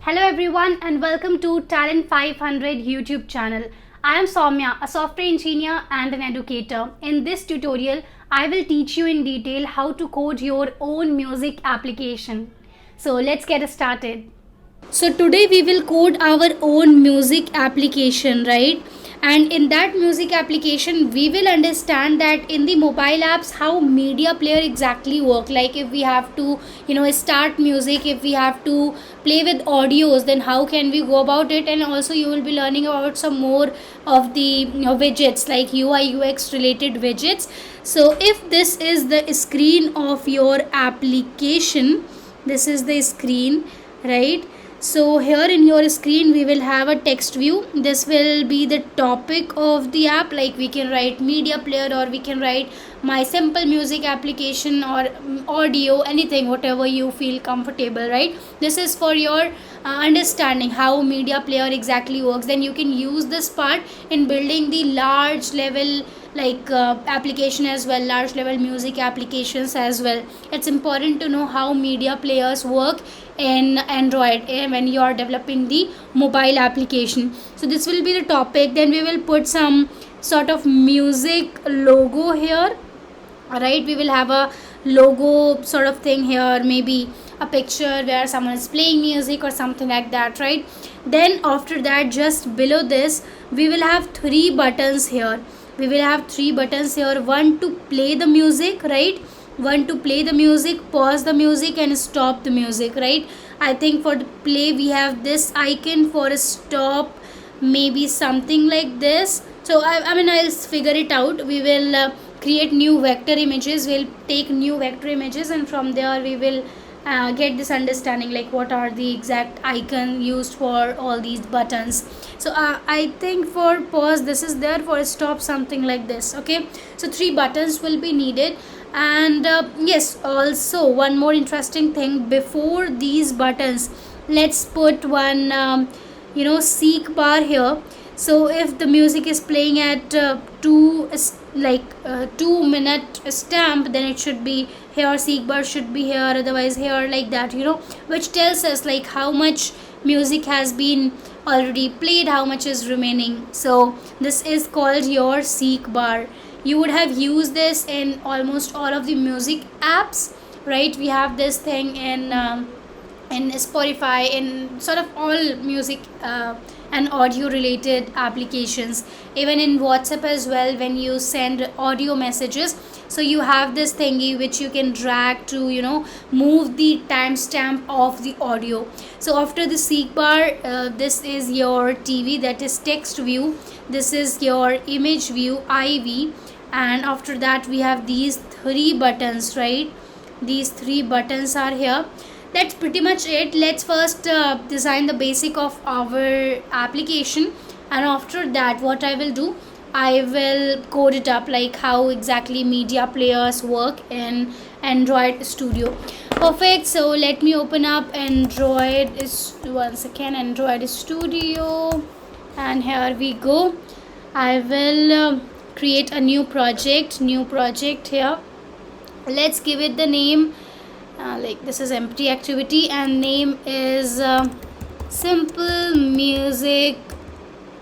Hello everyone and welcome to Talent 500 YouTube channel. I am Soumya, a software engineer and an educator. In this tutorial, I will teach you in detail how to code your own music application. So let's get started. So today we will code our own music application, right? And in that music application we will understand that in the mobile apps how media player exactly work. Like if we have to start music, if we have to play with audios, then how can we go about it. And also you will be learning about some more of the widgets, like UI UX related widgets. So if this is the screen of your application, this is the screen, right? So here in your screen we will have a text view. This will be the topic of the app, like we can write media player or we can write my simple music application or audio, anything, whatever you feel comfortable, right? This is for your understanding how media player exactly works. Then you can use this part in building the large level application as well, large level music applications as well. It's important to know how media players work in Android when you are developing the mobile application. So this will be the topic. Then we will put some sort of music logo here, right? We will have a logo sort of thing here, maybe a picture where someone is playing music or something like that, right? Then after that, just below this we will have three buttons here. We will have three buttons here. One to play the music, right? One to play the music, pause the music and stop the music, right? I think for the play we have this icon. For a stop, maybe something like this. So I'll figure it out. We will create new vector images. We'll take new vector images and from there we will get this understanding, like what are the exact icon used for all these buttons. So I think for pause this is there, for stop something like this. Okay, so three buttons will be needed. And yes, also one more interesting thing before these buttons, let's put one seek bar here. So if the music is playing at 2 minute stamp, then it should be here, seek bar should be here, otherwise here, like that, which tells us like how much music has been already played, how much is remaining. So this is called your seek bar. You would have used this in almost all of the music apps, right? We have this thing in Spotify, in sort of all music and audio related applications, even in WhatsApp as well. When you send audio messages, so you have this thingy which you can drag to move the timestamp of the audio. So after the seek bar, this is your TV, that is text view. This is your image view, IV. And after that we have these three buttons, right? These three buttons are here. That's pretty much it. Let's first design the basic of our application, and after that what I will do, I will code it up, like how exactly media players work in Android Studio. Perfect. So let me open up Android Studio, and here we go. I will create a new project here. Let's give it the name, like this is empty activity, and name is simple music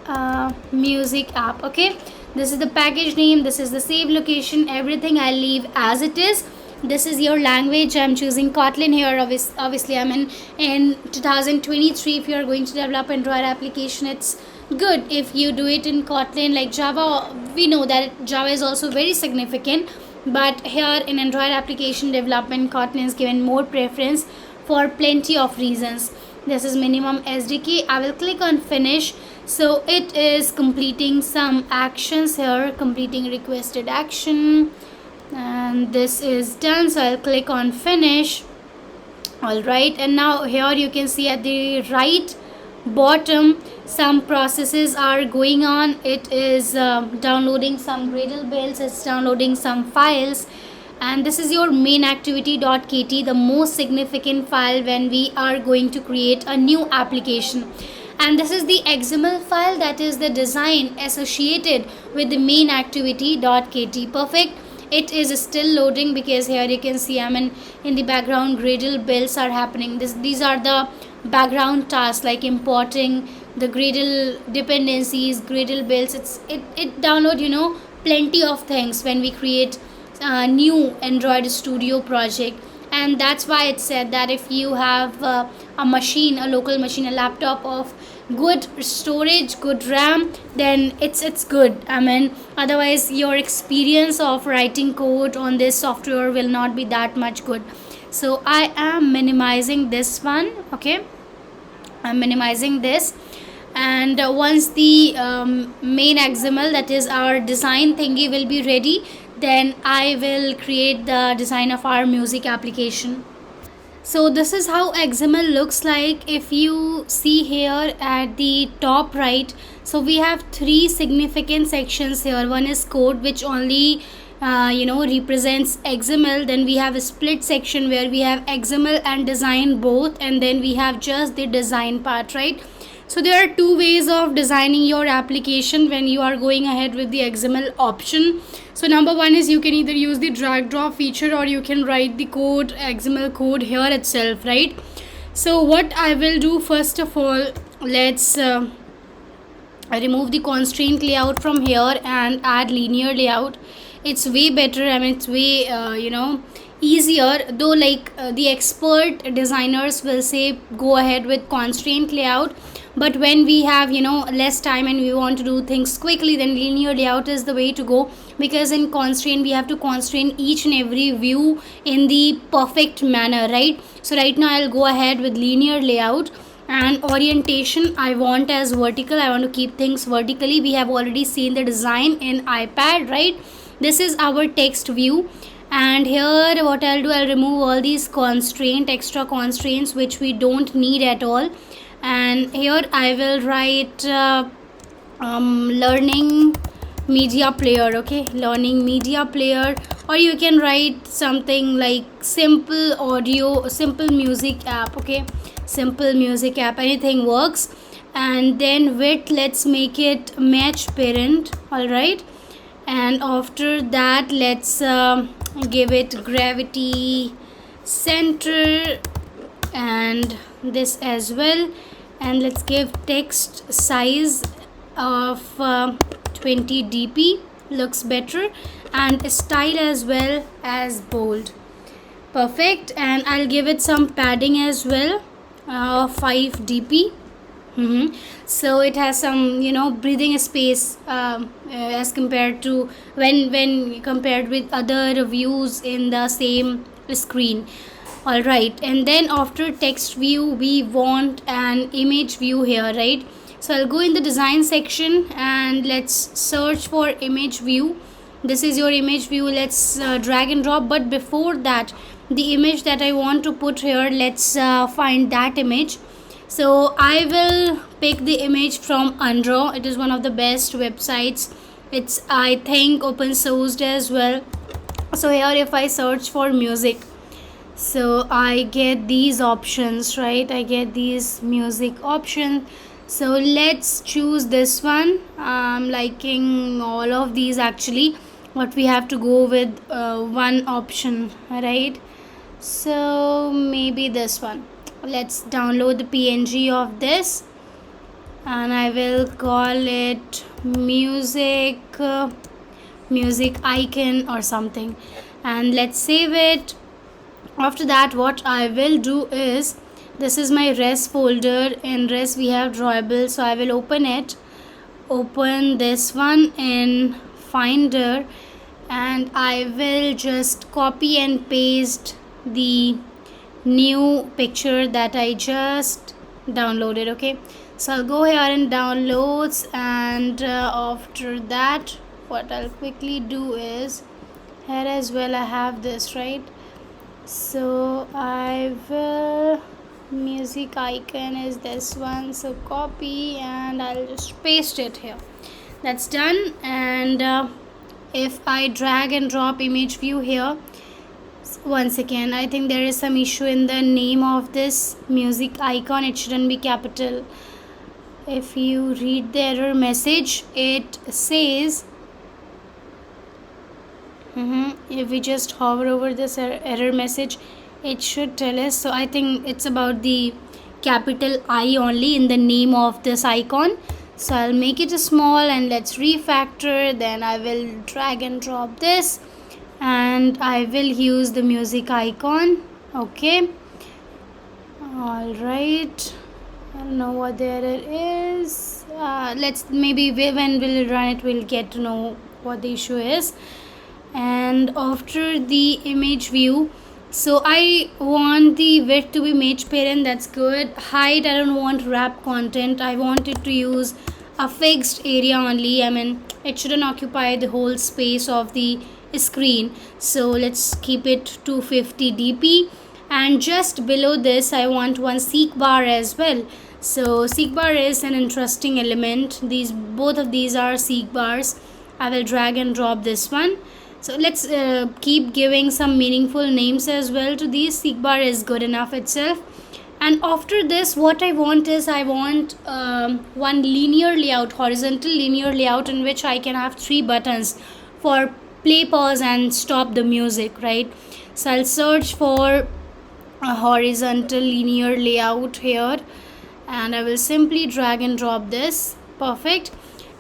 app. Okay, this is the package name, this is the save location, everything I leave as it is. This is your language. I'm choosing Kotlin here. Obviously I'm in 2023. If you are going to develop Android application, it's good if you do it in Kotlin. Like Java, we know that Java is also very significant, but here in Android application development, Kotlin is given more preference for plenty of reasons. This is minimum SDK. I will click on finish. So it is completing some actions here, completing requested action, and this is done. So I'll click on finish. Alright, and now here you can see at the right bottom some processes are going on. It is downloading some Gradle builds, it's downloading some files, and this is your main activity.kt, the most significant file when we are going to create a new application. And this is the XML file, that is the design associated with the main activity.kt. Perfect. It is still loading because here you can see I'm in the background Gradle builds are happening. These are the background tasks like importing the Gradle dependencies, Gradle builds. It download plenty of things when we create a new Android Studio project. And that's why it said that if you have a machine, a local machine, a laptop of good storage, good RAM, then it's good. I mean, otherwise your experience of writing code on this software will not be that much good. So I am minimizing this one. Okay, I'm minimizing this. And once the main XML, that is our design thingy, will be ready, then I will create the design of our music application. So this is how XML looks like. If you see here at the top right, so we have three significant sections here. One is code, which only represents XML. Then we have a split section where we have XML and design both, and then we have just the design part, right? So there are two ways of designing your application when you are going ahead with the XML option. So number one is you can either use the drag drop feature, or you can write the code, XML code here itself, right? So what I will do, first of all, let's remove the constraint layout from here and add linear layout. It's way better. I mean, it's way easier, though. Like the expert designers will say go ahead with constraint layout, but when we have less time and we want to do things quickly, then linear layout is the way to go, because in constraint we have to constrain each and every view in the perfect manner, right? So right now I'll go ahead with linear layout. And orientation I want as vertical. I want to keep things vertically. We have already seen the design in iPad, right? This is our text view. And here what I'll do, I'll remove all these extra constraints which we don't need at all. And here I will write learning media player. Okay, learning media player, or you can write something like simple audio, simple music app. Okay, simple music app, anything works. And then width, let's make it match parent. All right, and after that let's give it gravity center and this as well. And let's give text size of 20 dp, looks better, and style as well as bold. Perfect. And I'll give it some padding as well, 5 dp. So it has some breathing space as compared to when compared with other views in the same screen. All right, and then after text view we want an image view here, right? So I'll go in the design section and let's search for image view. This is your image view. Let's drag and drop, but before that, the image that I want to put here, let's find that image. So I will pick the image from Undraw. It is one of the best websites. It's, I think, open sourced as well. So here if I search for music, so I get these options, right? I get these music options. So let's choose this one. I'm liking all of these actually, but we have to go with one option, right? So maybe this one. Let's download the PNG of this, and I will call it music icon or something, and let's save it. After that, what I will do is, this is my res folder. In res we have drawable, so I will open it, open this one in Finder, and I will just copy and paste the new picture that I just downloaded. Okay, so I'll go here in downloads, and after that what I'll quickly do is, here as well I have this, right? So I will, music icon is this one, so copy and I'll just paste it here. That's done. And if I drag and drop image view here, once again I think there is some issue in the name of this music icon. It shouldn't be capital. If you read the error message, it says if we just hover over this error message, it should tell us. So I think it's about the capital I only in the name of this icon. So I'll make it small and let's refactor. Then I will drag and drop this and I will use the music icon. Okay, alright, I don't know what there it is. Let's maybe when we'll run it we'll get to know what the issue is. And after the image view, so I want the width to be image parent, that's good. Height, I don't want wrap content, I want it to use a fixed area only. I mean it shouldn't occupy the whole space of the screen. So let's keep it 250 dp. And just below this I want one seek bar as well. So seek bar is an interesting element. Both of these are seek bars. I will drag and drop this one. So let's keep giving some meaningful names as well to these. Seek bar is good enough itself. And after this what I want is I want one linear layout, horizontal linear layout, in which I can have 3 buttons for play, pause and stop the music, right? So I'll search for a horizontal linear layout here and I will simply drag and drop this. Perfect.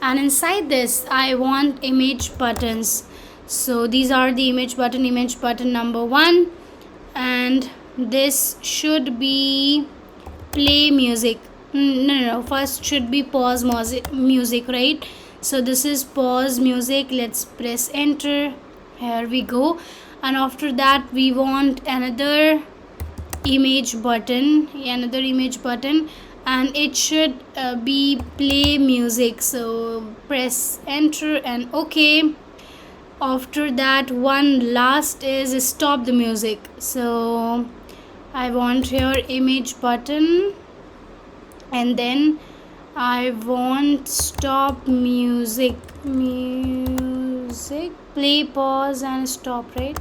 And inside this I want image buttons. So these are the image button number 1, and this should be play music. No, first should be pause music, right? So this is pause music. Let's press enter. Here we go. And after that we want another image button, and it should be play music. So press enter and okay. After that one last is stop the music. So I want here image button and then I want stop music, play, pause and stop, right?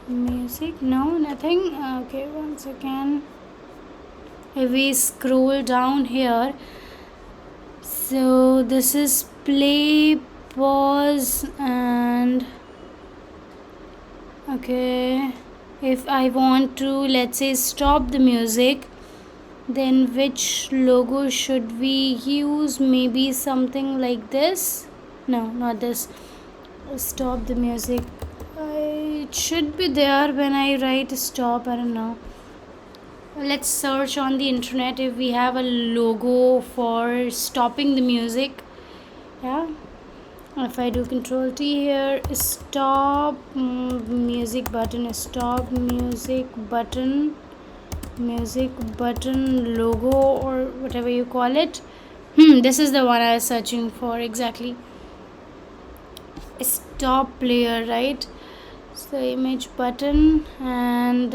Music, no, nothing. Okay, once again if we scroll down here, so this is play, pause and okay, if I want to let's say stop the music, then which logo should we use? Maybe something like this. No, not this. Stop the music, it should be there when I write stop. I don't know. Let's search on the internet if we have a logo for stopping the music. Yeah, if I do control T here, stop music button, stop music button logo or whatever you call it. This is the one I was searching for exactly. Stop player, right? So image button. And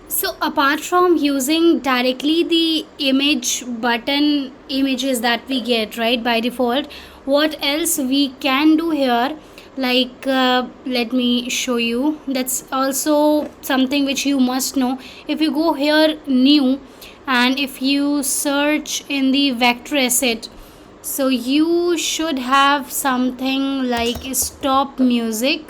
so apart from using directly the image button images that we get right by default, what else we can do here, like let me show you. That's also something which you must know. If you go here new and if you search in the vector asset, so you should have something like stop music.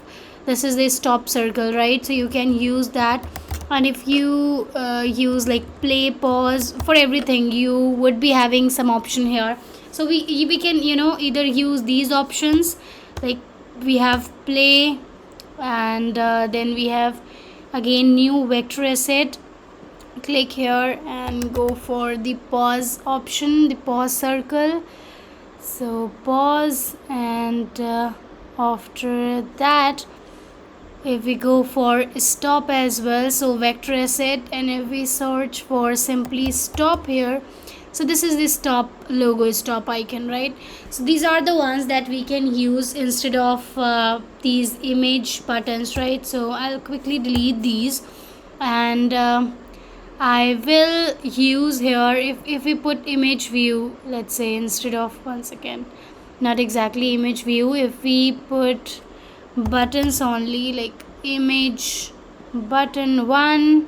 This is the stop circle, right? So you can use that. And if you use like play, pause, for everything you would be having some option here. So we can either use these options, like we have play and then we have again new vector asset. Click here and go for the pause option, the pause circle. So pause, and after that if we go for stop as well, so vector asset, and if we search for simply stop here, so this is the stop logo, stop icon, right? So these are the ones that we can use instead of these image buttons, right? So I'll quickly delete these, and I will use here, if we put image view, let's say instead of, once again, not exactly image view, if we put buttons only, like image button 1,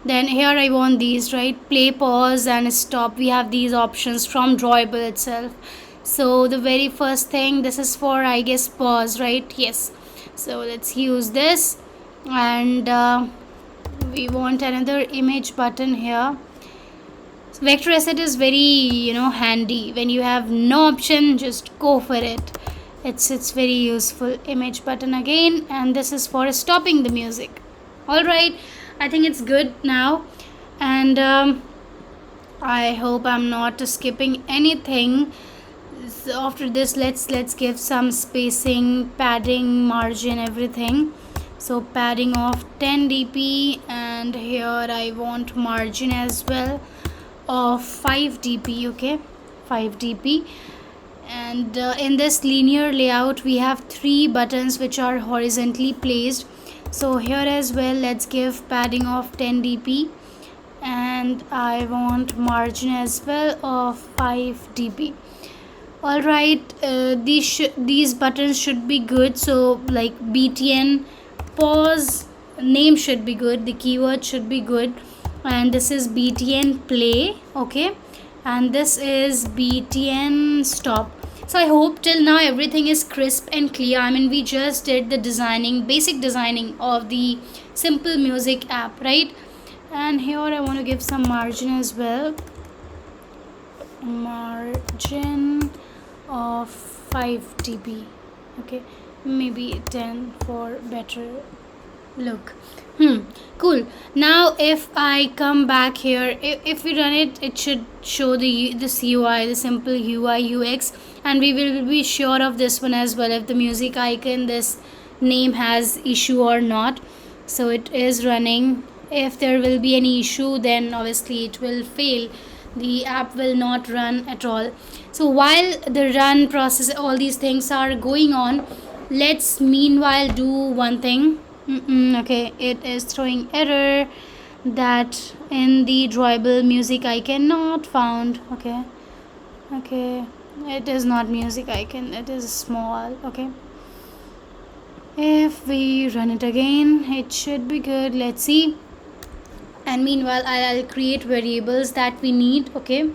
then here I want these, right? Play, pause and stop. We have these options from drawable itself. So the very first thing, this is for I guess pause, right? Yes. So let's use this, and we want another image button here. Vector asset is very handy. When you have no option, just go for it. It's very useful. Image button again, and this is for stopping the music. All right, I think it's good now, and I hope I'm not skipping anything. So after this, let's give some spacing, padding, margin, everything. So padding of 10 dp, and here I want margin as well of 5 dp. Okay, 5 dp. And in this linear layout we have 3 buttons which are horizontally placed. So here as well, let's give padding of 10 dp, and I want margin as well of 5 dp. All right, these buttons should be good. So like btn pause, name should be good, the keyword should be good, and this is btn play. Okay, and this is btn stop. So I hope till now everything is crisp and clear. I mean, we just did the basic designing of the simple music app, right? And here I want to give some margin as well, margin of 5 dp. Okay, maybe 10 for better look. Cool. Now if I come back here, if we run it, it should show this UI, the simple UI UX, and we will be sure of this one as well, if the music icon, this name has issue or not. So it is running. If there will be any issue, then obviously it will fail, the app will not run at all. So while the run process, all these things are going on, let's meanwhile do one thing. Okay, it is throwing error that in the drawable music icon not found. Okay, it is not music icon, it is small. Okay, if we run it again, it should be good. Let's see. And meanwhile I'll create variables that we need. Okay,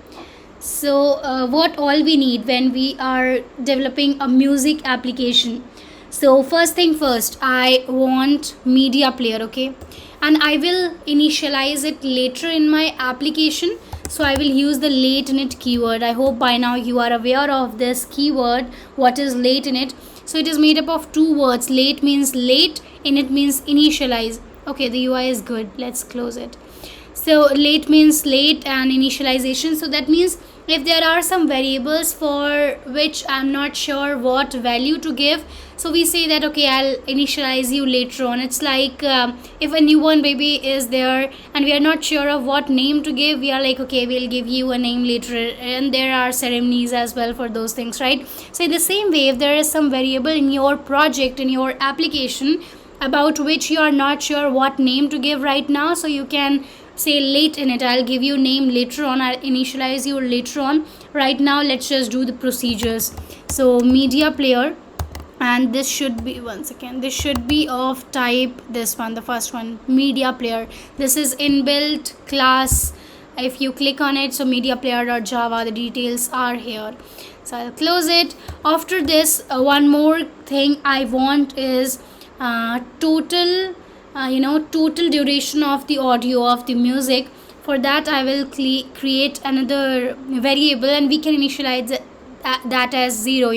so what all we need when we are developing a music application. So first thing first, I want MediaPlayer. Okay, and I will initialize it later in my application. So I will use the late init keyword. I hope by now you are aware of this keyword, what is late init. So it is made up of 2 words. Late means late, init means initialize. Okay, the UI is good, let's close it. So late means late and initialization. So that means if there are some variables for which I'm not sure what value to give, so we say that okay, I'll initialize you later on. It's like if a newborn baby is there and we are not sure of what name to give, we are like okay, we'll give you a name later, and there are ceremonies as well for those things, right? So in the same way, if there is some variable in your project, in your application, about which you are not sure what name to give right now, so you can say late in it, I'll give you name later on, I'll initialize you later on. Right now let's just do the procedures. So MediaPlayer, and this should be, once again, this should be of type, this one, the first one, MediaPlayer. This is inbuilt class. If you click on it, so MediaPlayer.java, the details are here. So I'll close it. After this, one more thing I want is total total duration of the audio of the music. For that I will create another variable, and we can initialize that as 0.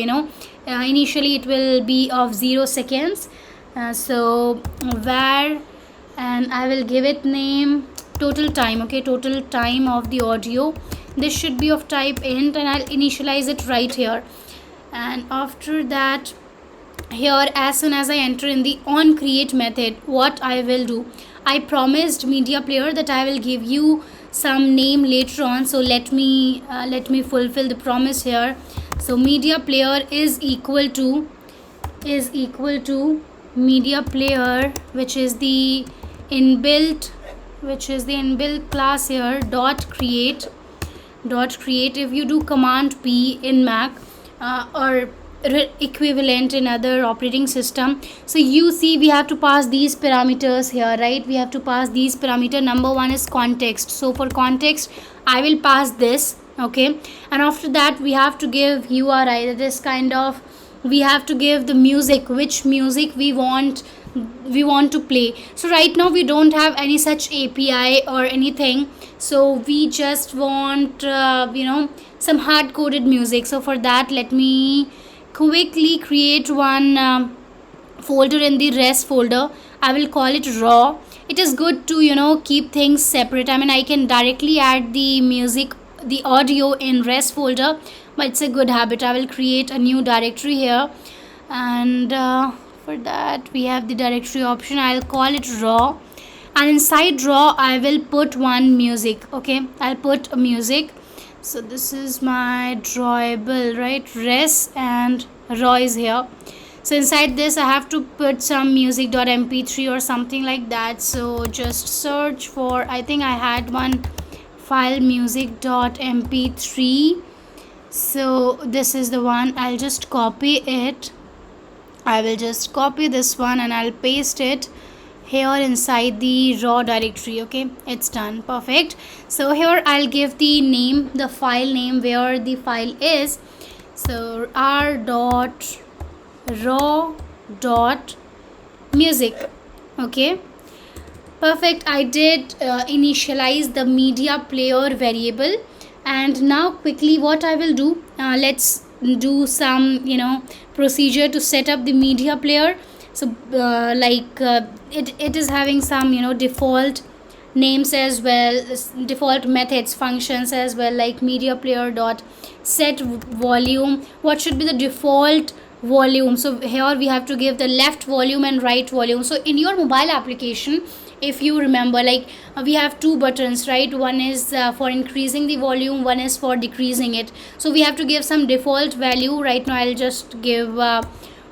Initially it will be of 0 seconds. So var, and I will give it name total time. Okay, total time of the audio. This should be of type int, and I'll initialize it right here. And after that, here as soon as I enter in the on create method, what I will do, I promised MediaPlayer that I will give you some name later on. So let me fulfill the promise here. So MediaPlayer is equal to MediaPlayer, which is the inbuilt class here, dot create. If you do command P in Mac or equivalent in other operating system, so you see we have to pass these parameters here, right? We have to pass these parameter. Number 1 is context. So for context I will pass this. Okay, and after that we have to give URI. That is kind of, we have to give the music, which music we want we want to play. So right now we don't have any such API or anything, so we just want some hard coded music. So for that, let me quickly create one folder in the res folder. I will call it raw. It is good to keep things separate. I mean, I can directly add the music, the audio in res folder, but it's a good habit. I will create a new directory here, and for that we have the directory option. I'll call it raw, and inside raw I will put one music. Okay, I'll put a music. So this is my drawable, right? Res and raw is here. So inside this I have to put some music.mp3 or something like that. So just search for, I think I had one file, music.mp3. so this is the one. I'll just copy it. I will just copy this one and I'll paste it here inside the raw directory. Okay, it's done. Perfect. So here I'll give the name, the file name where the file is. So r.raw.music. okay, perfect. I did initialize the media player variable, and now quickly what I will do, let's do some procedure to set up the media player. So it is having some default names as well, default methods, functions as well, like media player dot set volume. What should be the default volume? So here we have to give the left volume and right volume. So in your mobile application, if you remember, we have two buttons, right? One is for increasing the volume, one is for decreasing it. So we have to give some default value. Right now I'll just give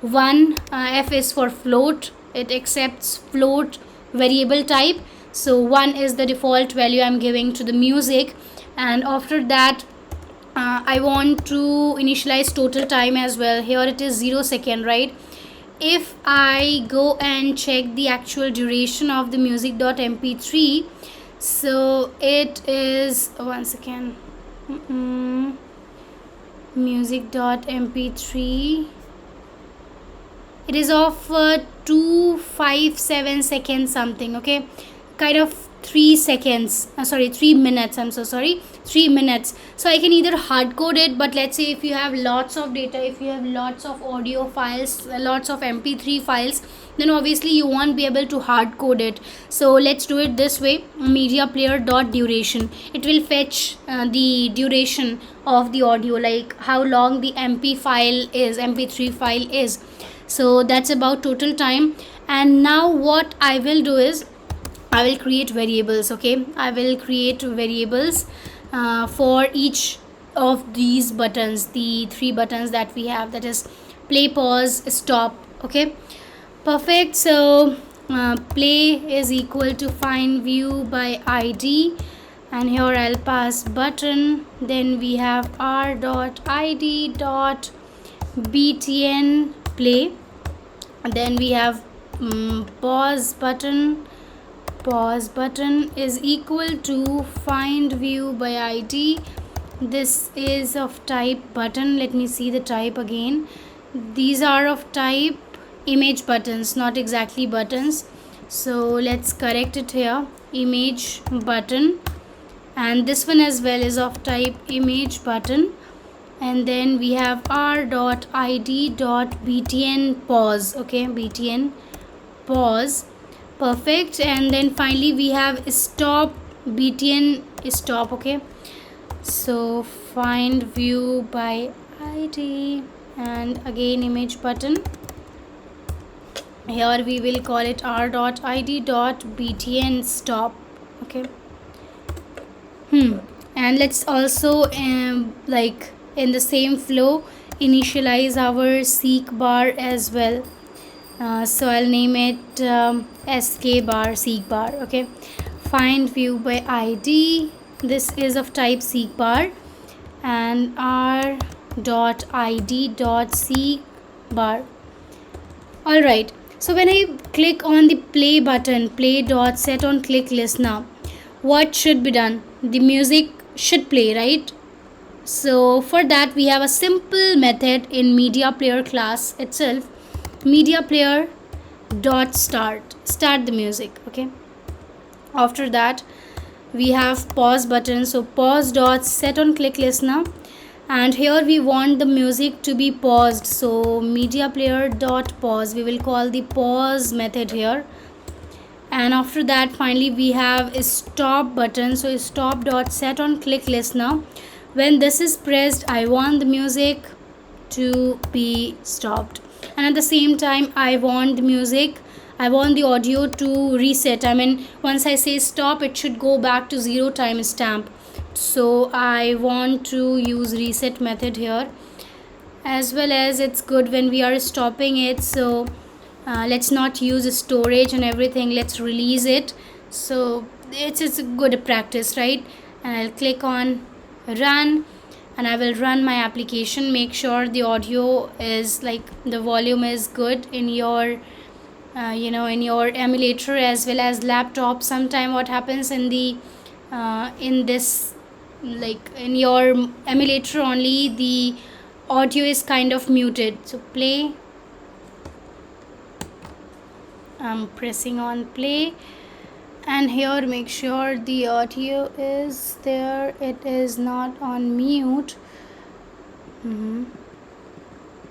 one. F is for float, it accepts float variable type. So 1 is the default value I'm giving to the music. And after that I want to initialize total time as well. Here it is 0 second, right? If I go and check the actual duration of the music.mp3, so it is, one second, music.mp3, it is of 257 seconds something. Okay, kind of 3 seconds, 3 minutes, I'm so sorry, 3 minutes. So I can either hard code it, but let's say if you have lots of data, if you have lots of audio files, lots of mp3 files, then obviously you won't be able to hard code it. So let's do it this way. Media player dot duration, it will fetch the duration of the audio, like how long the mp3 file is. So that's about total time. And now what I will do is I will create variables. Okay, I will create variables for each of these buttons, the 3 buttons that we have, that is play, pause, stop. Okay, perfect. So play is equal to find view by ID, and here I'll pass button. Then we have r.id.btn play, and then we have pause button. Pause button is equal to find view by ID. This is of type button. Let me see the type again. These are of type image buttons, not exactly buttons. So let's correct it here, image button. And this one as well is of type image button. And then we have r.id.btn pause. Okay, btn pause. Perfect. And then finally we have stop, btn stop. Okay, so find view by ID, and again image button. Here we will call it r.id.btn stop. Okay, and let's also like in the same flow initialize our seek bar as well. So I'll name it sk bar, seek bar. Okay, find view by ID, this is of type seek bar, and r.id.seek bar. All right, so when I click on the play button, play dot set on click list, now what should be done? The music should play, right? So for that we have a simple method in media player class itself, media player dot start the music. Okay, after that we have pause button, so pause dot set on click listener, and here we want the music to be paused, so media player dot pause, we will call the pause method here. And after that finally we have a stop button, so stop dot set on click listener, when this is pressed I want the music to be stopped, and at the same time I want the audio to reset. I mean, once I say stop it should go back to 0 time stamp, so I want to use reset method here, as well as it's good when we are stopping it, so let's not use storage and everything, let's release it. So it's a good practice, right? And I'll click on run, and I will run my application. Make sure the audio is like the volume is good in your in your emulator as well as laptop. Sometime what happens in the in this, like in your emulator only the audio is kind of muted. So play, I'm pressing on play, and here make sure the audio is there, it is not on mute.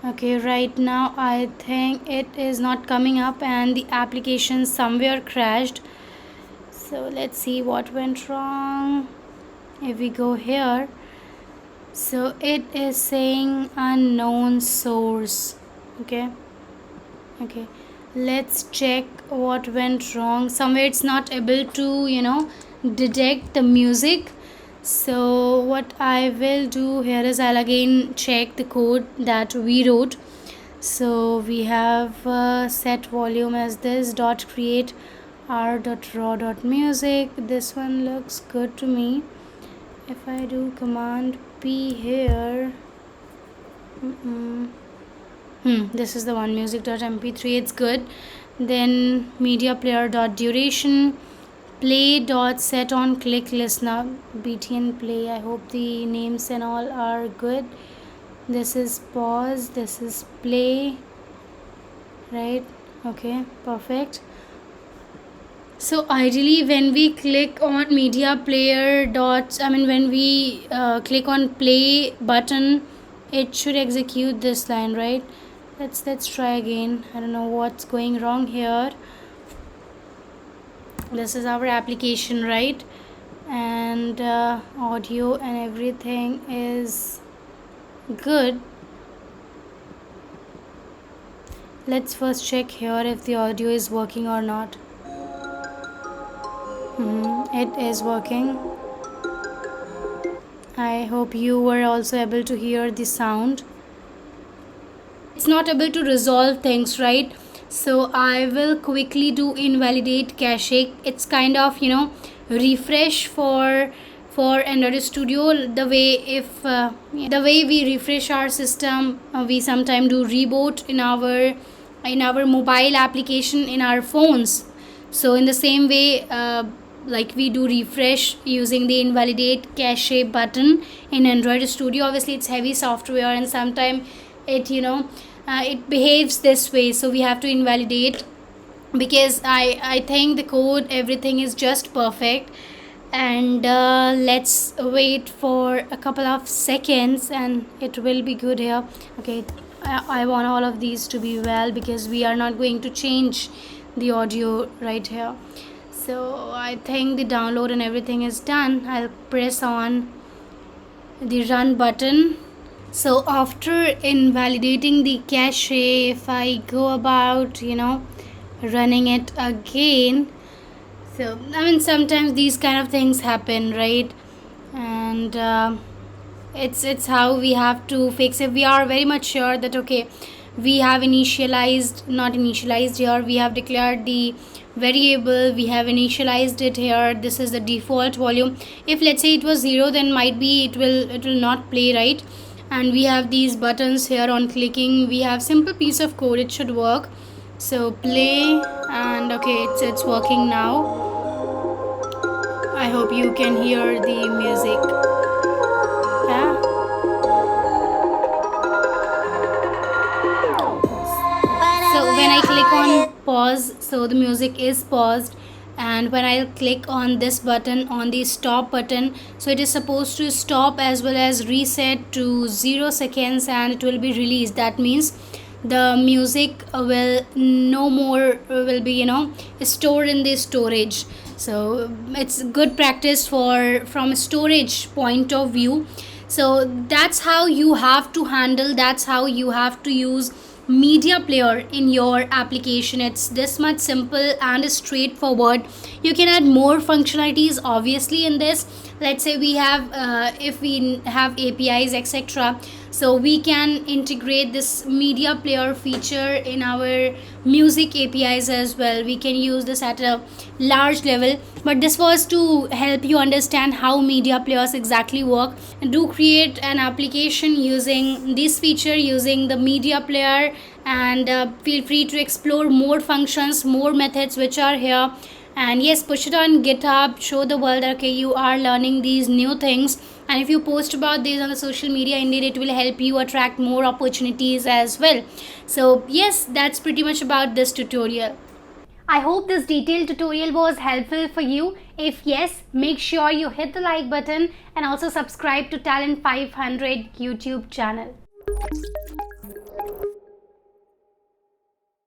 Okay, right now I think it is not coming up and the application somewhere crashed, so let's see what went wrong. If we go here, so it is saying unknown source. Okay, let's check what went wrong. Somewhere it's not able to detect the music. So what I will do here is I'll again check the code that we wrote. So we have set volume as this dot create r.raw.music. this one looks good to me. If I do command P here, this is the one, music.mp3, it's good. Then media player dot duration, play dot set on click listener, btn play. I hope the names and all are good. This is pause, this is play, right? Okay, perfect. So ideally when we click on media player dot, when we click on play button, it should execute this line, right? Let's try again. I don't know what's going wrong here. This is our application, right? And audio and everything is good. Let's first check here if the audio is working or not. It is working. I hope you were also able to hear the sound. It's not able to resolve things, right? So I will quickly do invalidate cache. It's kind of refresh for Android Studio. The way we refresh our system, we sometimes do reboot in our mobile application in our phones. So in the same way, like we do refresh using the invalidate cache button in Android Studio. Obviously it's heavy software and sometimes it it behaves this way, so we have to invalidate, because I think the code everything is just perfect. And let's wait for a couple of seconds and it will be good here. Okay, I want all of these to be well because we are not going to change the audio right here. So I think the download and everything is done. I'll press on the run button. So after invalidating the cache, if I go about running it again, so sometimes these kind of things happen, right? And it's how we have to fix it. We are very much sure that okay, we have not initialized here, we have declared the variable, we have initialized it here, this is the default volume. If let's say it was 0, then might be it will not play, right? And we have these buttons here. On clicking we have simple piece of code, it should work. So play, and okay, it's working now. I hope you can hear the music. Yeah. So when I click on pause, so the music is paused. And when I'll click on this button, on the stop button, so it is supposed to stop as well as reset to 0 seconds, and it will be released. That means the music will no more will be stored in the storage. So it's good practice for from a storage point of view. So that's how you have to handle, that's how you have to use media player in your application. It's this much simple and straightforward. You can add more functionalities obviously in this. Let's say we have if we have APIs etc, so we can integrate this media player feature in our music APIs as well. We can use this at a large level, but this was to help you understand how media players exactly work. And do create an application using this feature, using the media player, and feel free to explore more functions, more methods which are here. And yes, push it on GitHub, show the world that okay, you are learning these new things. And if you post about these on the social media, indeed it will help you attract more opportunities as well. So yes, that's pretty much about this tutorial. I hope this detailed tutorial was helpful for you. If yes, make sure you hit the like button and also subscribe to Talent 500 YouTube channel.